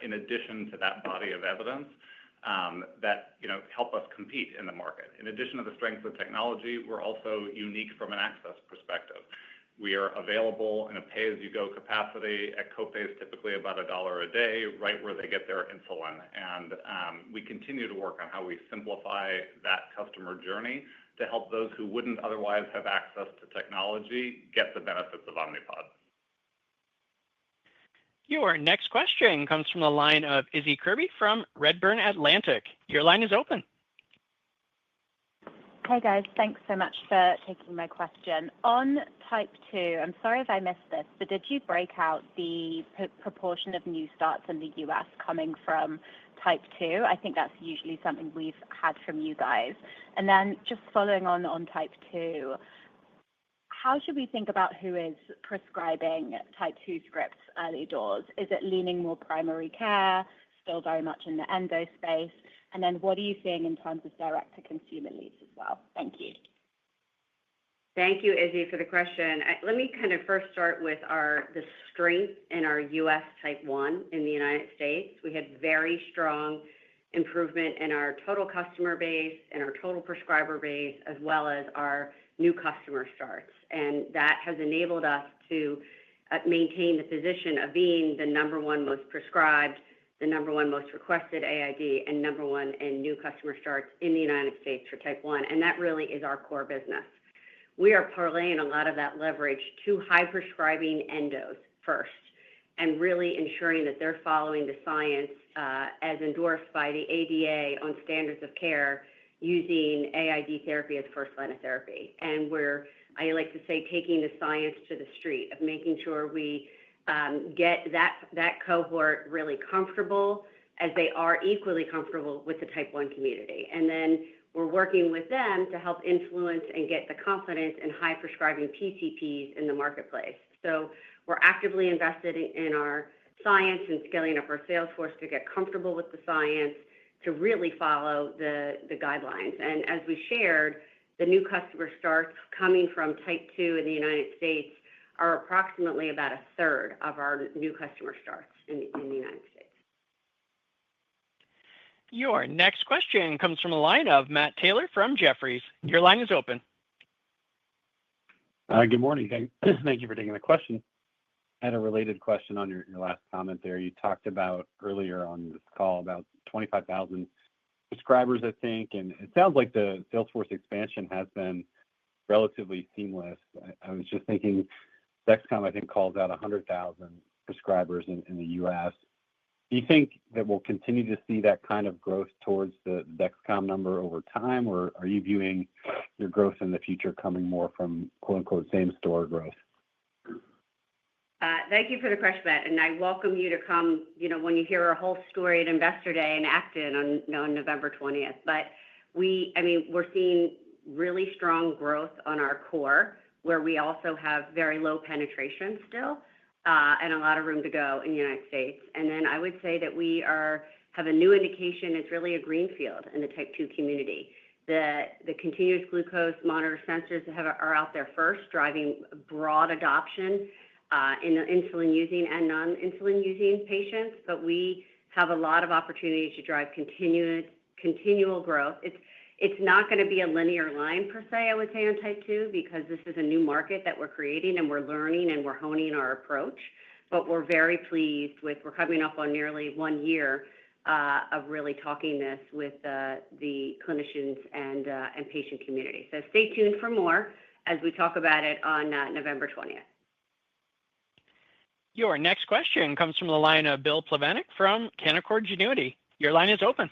in addition to that body of evidence that help us compete in the market. In addition to the strength of technology, we're also unique from an access perspective. We are available in a pay-as-you-go capacity at copays typically about $1 a day, right where they get their insulin. And we continue to work on how we simplify that customer journey to help those who wouldn't otherwise have access to technology get the benefits of Omnipod. Your next question comes from the line of Issie Kirby from Redburn Atlantic. Your line is open. Hey guys, thanks so much for taking my question. On type 2, I'm sorry if I missed this, but did you break out the proportion of new starts in the US coming from type 2? I think that's usually something we've had from you guys. And then just following on type 2, how should we think about who is prescribing type 2 scripts early doors? Is it leaning more primary care, still very much in the endo space? And then what are you seeing in terms of direct-to-consumer leads as well? Thank you. Thank you, Izzy, for the question. Let me kind of first start with the strength in our U.S. type 1 in the United States. We had very strong improvement in our total customer base and our total prescriber base, as well as our new customer starts. And that has enabled us to maintain the position of being the number one most prescribed the number one most requested AID, and number one in new customer starts in the United States for type 1. And that really is our core business. We are parlaying a lot of that leverage to high prescribing endos first, and really ensuring that they're following the science as endorsed by the ADA on standards of care using AID therapy as first line of therapy. And I like to say, taking the science to the street of making sure we get that cohort really comfortable as they are equally comfortable with the type 1 community. And then we're working with them to help influence and get the confidence in high prescribing PCPs in the marketplace. So we're actively invested in our science and scaling up our sales force to get comfortable with the science, to really follow the guidelines. And as we shared, the new customer starts coming from type 2 in the United States are approximately about a third of our new customer starts in the United States. Your next question comes from a line of Matt Taylor from Jefferies. Your line is open. Good morning. Thank you for taking the question. I had a related question on your last comment there. You talked about earlier on this call about 25,000 subscribers, I think, and it sounds like the Salesforce expansion has been relatively seamless. I was just thinking, Dexcom, I think, calls out 100,000 prescribers in the U.S. Do you think that we'll continue to see that kind of growth towards the Dexcom number over time, or are you viewing your growth in the future coming more from quote-unquote same-store growth? Thank you for the question, Matt, and I welcome you to come, when you hear our whole story at Investor Day in Acton on November 20th. But we're seeing really strong growth on our core, where we also have very low penetration still, and a lot of room to go in the United States. And then I would say that we have a new indication. It's really a greenfield in the type 2 community. The continuous glucose monitor sensors are out there first, driving broad adoption in the insulin using and non-insulin using patients. But we have a lot of opportunities to drive continual growth. It's not going to be a linear line per se, I would say, on type 2, because this is a new market that we're creating and we're learning and we're honing our approach. But we're very pleased we're coming up on nearly 1 year of really talking this with the clinicians and patient community. So stay tuned for more as we talk about it on November 20th. Your next question comes from the line of Bill Plovanic from Canaccord Genuity. Your line is open.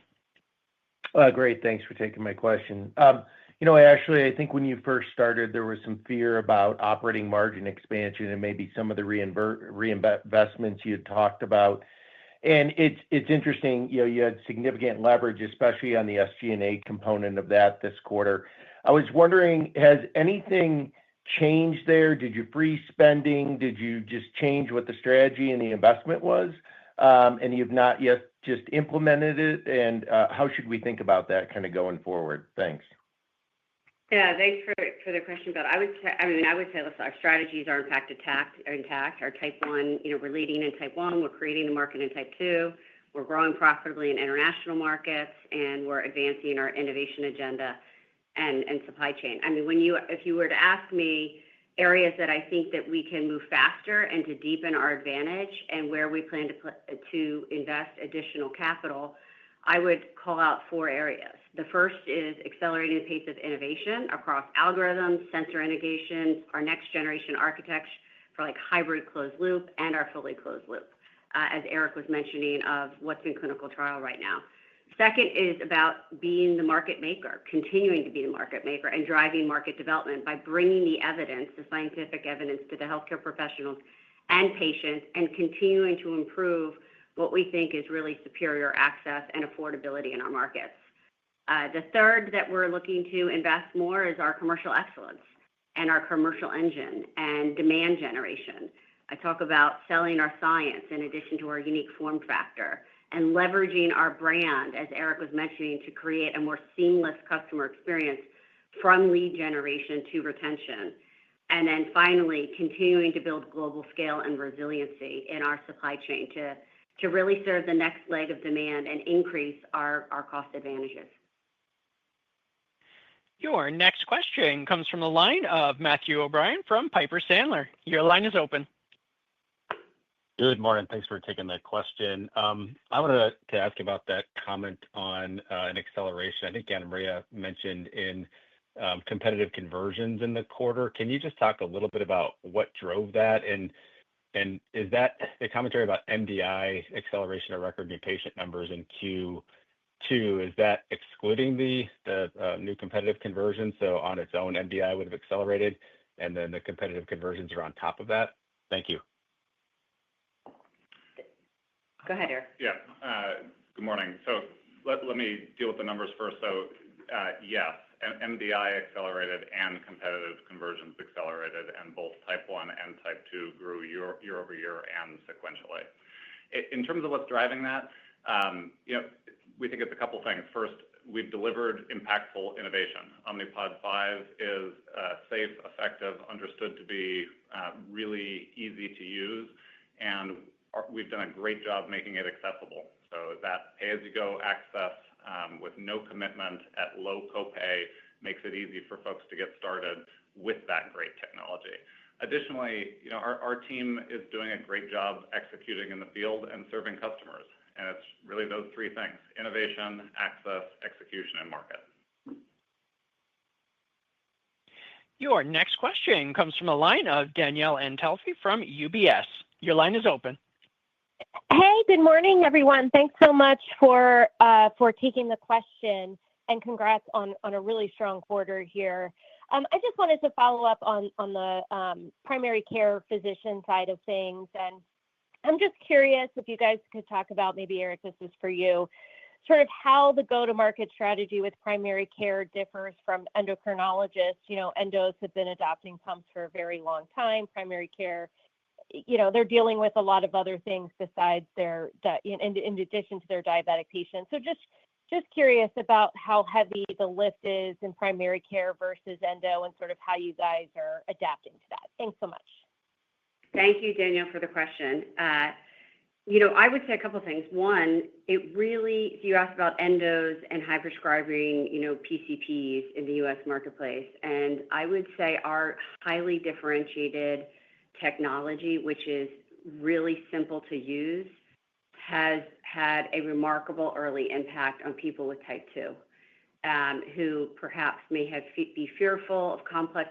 Great. Thanks for taking my question. Ashley, I think when you first started, there was some fear about operating margin expansion and maybe some of the reinvestments you had talked about. And it's interesting, you had significant leverage, especially on the SG&A component of that this quarter. I was wondering, has anything changed there? Did you freeze spending? Did you just change what the strategy and the investment was? And you've not yet just implemented it? And how should we think about that kind of going forward? Thanks. Yeah, thanks for the question, Bill. I would say, listen, our strategies are in fact intact. Our type 1, we're leading in type 1. We're creating the market in type 2. We're growing profitably in international markets, and we're advancing our innovation agenda and supply chain. If you were to ask me areas that I think that we can move faster and to deepen our advantage and where we plan to invest additional capital, I would call out 4 areas. The first is accelerating the pace of innovation across algorithms, sensor integrations, our next generation architecture for hybrid closed loop and our fully closed loop, as Eric was mentioning, of what's in clinical trial right now. Second is about being the market maker, continuing to be the market maker and driving market development by bringing the evidence, the scientific evidence, to the healthcare professionals and patients, and continuing to improve what we think is really superior access and affordability in our markets. The third that we're looking to invest more is our commercial excellence and our commercial engine and demand generation. I talk about selling our science in addition to our unique form factor and leveraging our brand, as Eric was mentioning, to create a more seamless customer experience from lead generation to retention. And then finally, continuing to build global scale and resiliency in our supply chain to really serve the next leg of demand and increase our cost advantages. Your next question comes from the line of Matthew O'Brien from Piper Sandler. Your line is open. Good morning. Thanks for taking that question. I wanted to ask about that comment on an acceleration. I think Anna Maria mentioned in competitive conversions in the quarter. Can you just talk a little bit about what drove that? And is that the commentary about MDI acceleration of record new patient numbers in Q2? Is that excluding the new competitive conversion? So on its own, MDI would have accelerated, and then the competitive conversions are on top of that? Thank you. Go ahead, Eric. Yeah. Good morning. So let me deal with the numbers first. So yes, MDI accelerated and competitive conversions accelerated, and both type 1 and type 2 grew year over year and sequentially. In terms of what's driving that, we think it's a couple things. First, we've delivered impactful innovation. Omnipod 5 is safe, effective, understood to be really easy to use, and we've done a great job making it accessible. So that pay-as-you-go access with no commitment at low copay makes it easy for folks to get started with that great technology. Additionally, our team is doing a great job executing in the field and serving customers. And it's really those three things: innovation, access, execution, and market. Your next question comes from a line of Danielle Antalffy from UBS. Your line is open. Hey, good morning, everyone. Thanks so much for taking the question, and congrats on a really strong quarter here. I just wanted to follow up on the primary care physician side of things, and I'm just curious if you guys could talk about, maybe Eric, this is for you, sort of how the go-to-market strategy with primary care differs from endocrinologists. Endos have been adopting pumps for a very long time. Primary care, they're dealing with a lot of other things besides in addition to their diabetic patients. So just curious about how heavy the lift is in primary care versus endo, and sort of how you guys are adapting to that. Thanks so much. Thank you, Danielle, for the question. I would say a couple of things. One, if you asked about endos and high prescribing, PCPs in the U.S. marketplace, and I would say our highly differentiated technology, which is really simple to use, has had a remarkable early impact on people with type 2, who perhaps may be fearful of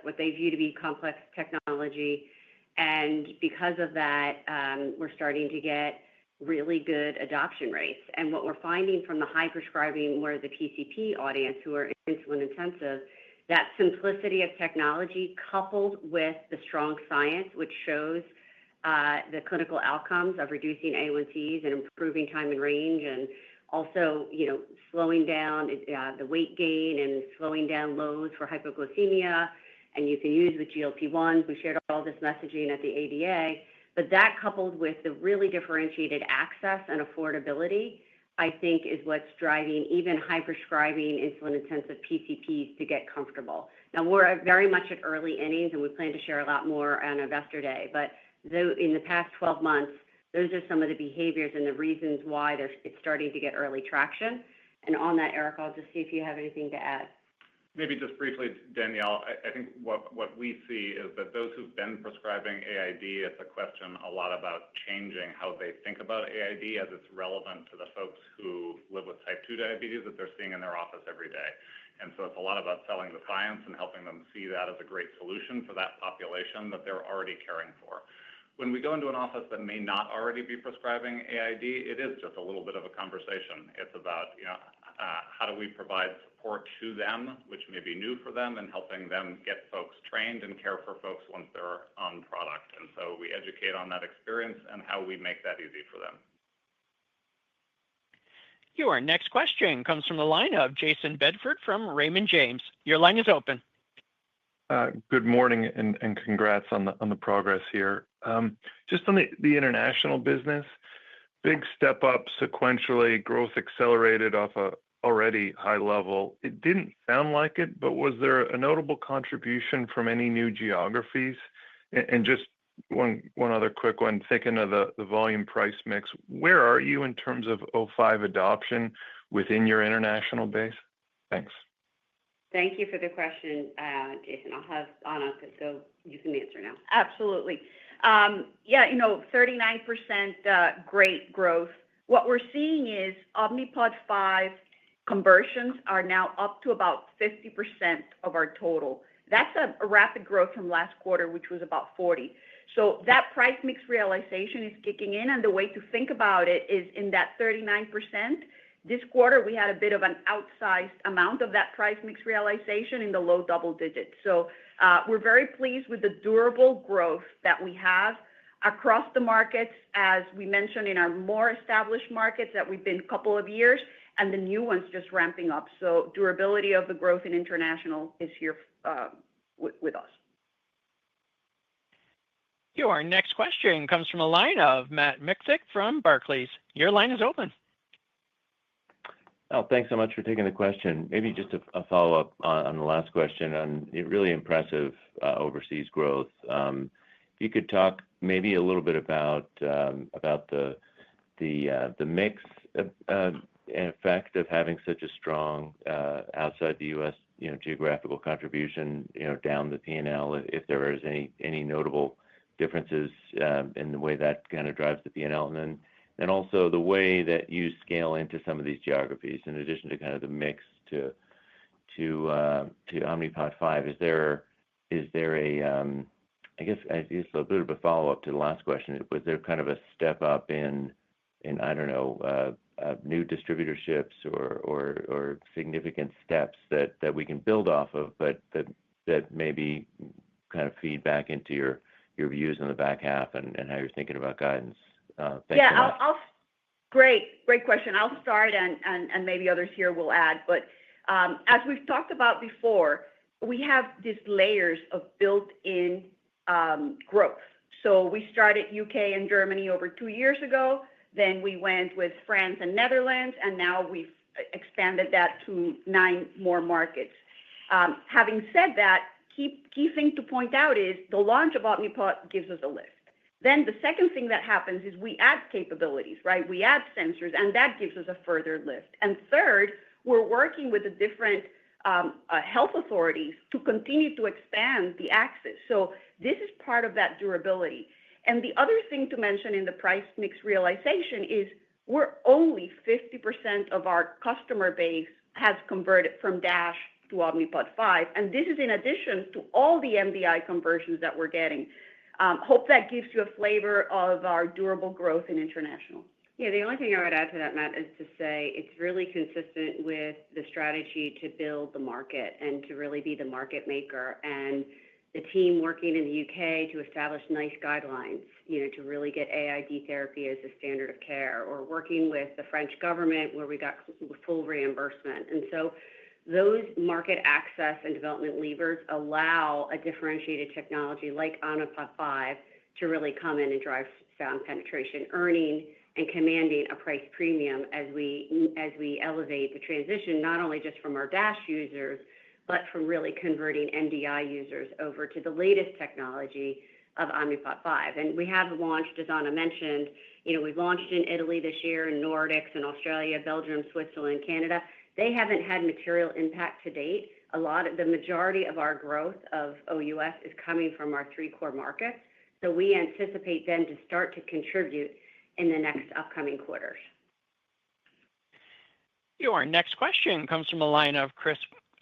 what they view to be complex technology. And because of that, we're starting to get really good adoption rates. And what we're finding from the high prescribing, where the PCP audience who are insulin intensive, that simplicity of technology coupled with the strong science, which shows the clinical outcomes of reducing A1Cs and improving time in range, and also, slowing down the weight gain and slowing down lows for hypoglycemia. And you can use with GLP-1s. We shared all this messaging at the ADA. But that coupled with the really differentiated access and affordability, I think, is what's driving even high prescribing insulin-intensive PCPs to get comfortable. Now, we're very much at early innings, and we plan to share a lot more on Investor Day. But in the past 12 months, those are some of the behaviors and the reasons why it's starting to get early traction. And on that, Eric, I'll just see if you have anything to add. Maybe just briefly, Danielle, I think what we see is that those who've been prescribing AID, it's a question a lot about changing how they think about AID as it's relevant to the folks who live with type 2 diabetes that they're seeing in their office every day. And so it's a lot about selling the science and helping them see that as a great solution for that population that they're already caring for. When we go into an office that may not already be prescribing AID, it is just a little bit of a conversation. It's about, how do we provide support to them, which may be new for them, and helping them get folks trained and care for folks once they're on product. And so we educate on that experience and how we make that easy for them. Your next question comes from the line of Jason Bedford from Raymond James. Your line is open. Good morning, and congrats on the progress here. Just on the international business, big step up sequentially, growth accelerated off a already high level. It didn't sound like it, but was there a notable contribution from any new geographies? And just one other quick one, thinking of the volume price mix, where are you in terms of O5 adoption within your international base? Thanks. Thank you for the question, Jason. I'll have Anna, so you can answer now. Absolutely. Yeah, 39% great growth. What we're seeing is Omnipod 5 conversions are now up to about 50% of our total. That's a rapid growth from last quarter, which was about 40%. So that price mix realization is kicking in, and the way to think about it is in that 39%. This quarter, we had a bit of an outsized amount of that price mix realization in the low double digits. So we're very pleased with the durable growth that we have across the markets, as we mentioned in our more established markets that we've been a couple of years, and the new ones just ramping up. So durability of the growth in international is here with us. Your next question comes from a line of Matt Miksic from Barclays. Your line is open. Oh, thanks so much for taking the question. Maybe just a follow-up on the last question on really impressive overseas growth. If you could talk maybe a little bit about the mix effect of having such a strong outside the U.S. Geographical contribution down the P&L, if there is any notable differences in the way that kind of drives the P&L, and also the way that you scale into some of these geographies, in addition to kind of the mix to Omnipod 5. Is there I guess it's a bit of a follow-up to the last question. Was there kind of a step up in I don't know, new distributorships or significant steps that we can build off of, but that maybe kind of feed back into your views in the back half and how you're thinking about guidance? Thanks so much. Great question. I'll start, and maybe others here will add. But as we've talked about before, we have these layers of built-in growth. So we started UK and Germany over 2 years ago. Then we went with France and Netherlands, and now we've expanded that to 9 more markets. Having said that, key thing to point out is the launch of Omnipod gives us a lift. Then the second thing that happens is we add capabilities, right? We add sensors, and that gives us a further lift. And third, we're working with the different health authorities to continue to expand the access. So this is part of that durability. And the other thing to mention in the price mix realization is we're only 50% of our customer base has converted from Dash to Omnipod 5. And this is in addition to all the MDI conversions that we're getting. Hope that gives you a flavor of our durable growth in international. Yeah, the only thing I would add to that, Matt, is to say it's really consistent with the strategy to build the market and to really be the market maker. And the team working in the UK to establish nice guidelines, to really get AID therapy as a standard of care, or working with the French government where we got full reimbursement. And so those market access and development levers allow a differentiated technology like Omnipod 5 to really come in and drive sound penetration, earning and commanding a price premium as we elevate the transition, not only just from our Dash users, but from really converting MDI users over to the latest technology of Omnipod 5. And we have launched, as Anna mentioned, we've launched in Italy this year, in Nordics, in Australia, Belgium, Switzerland, Canada. They haven't had material impact to date. The majority of our growth of OUS is coming from our 3 core markets. So we anticipate them to start to contribute in the next upcoming quarters. Your next question comes from a line of Chris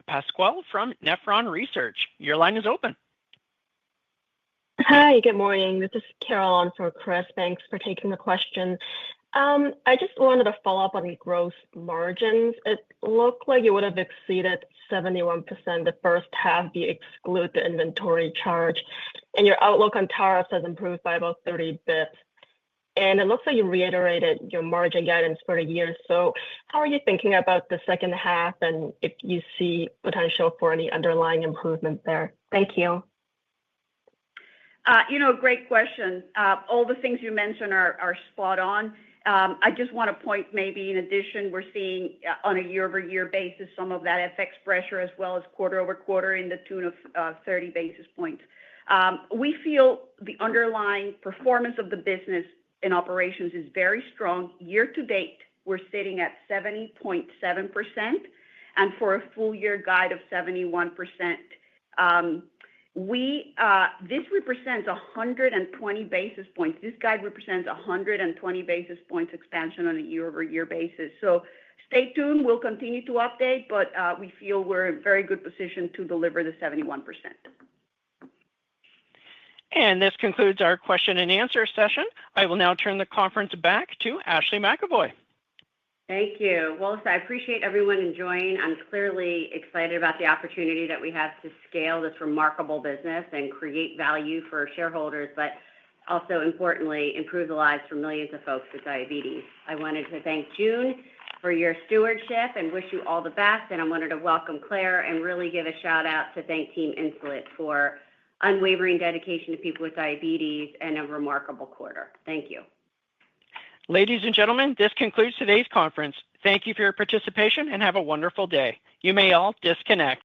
Pasquale from Nephron Research. Your line is open. Hi, good morning. This is Carol on for Chris. Thanks for taking the question. I just wanted to follow up on the gross margins. It looked like you would have exceeded 71% the first half if you exclude the inventory charge. And your outlook on tariffs has improved by about 30 bps. And it looks like you reiterated your margin guidance for the year. So how are you thinking about the second half, and if you see potential for any underlying improvement there? Thank you. Great question. All the things you mentioned are spot on. I just want to point maybe in addition, we're seeing on a year-over-year basis some of that FX pressure as well as quarter-over-quarter in the tune of 30 basis points. We feel the underlying performance of the business in operations is very strong. Year to date, we're sitting at 70.7%, and for a full year guide of 71%. This represents 120 basis points. This guide represents 120 basis points expansion on a year-over-year basis. So stay tuned. We'll continue to update, but we feel we're in a very good position to deliver the 71%. And this concludes our question and answer session. I will now turn the conference back to Ashley McEvoy. Thank you. Well, I appreciate everyone enjoying. I'm clearly excited about the opportunity that we have to scale this remarkable business and create value for shareholders, but also importantly, improve the lives for millions of folks with diabetes. I wanted to thank June for your stewardship and wish you all the best. And I wanted to welcome Claire and really give a shout out to thank Team Insulet for unwavering dedication to people with diabetes and a remarkable quarter. Thank you. Ladies and gentlemen, this concludes today's conference. Thank you for your participation and have a wonderful day. You may all disconnect.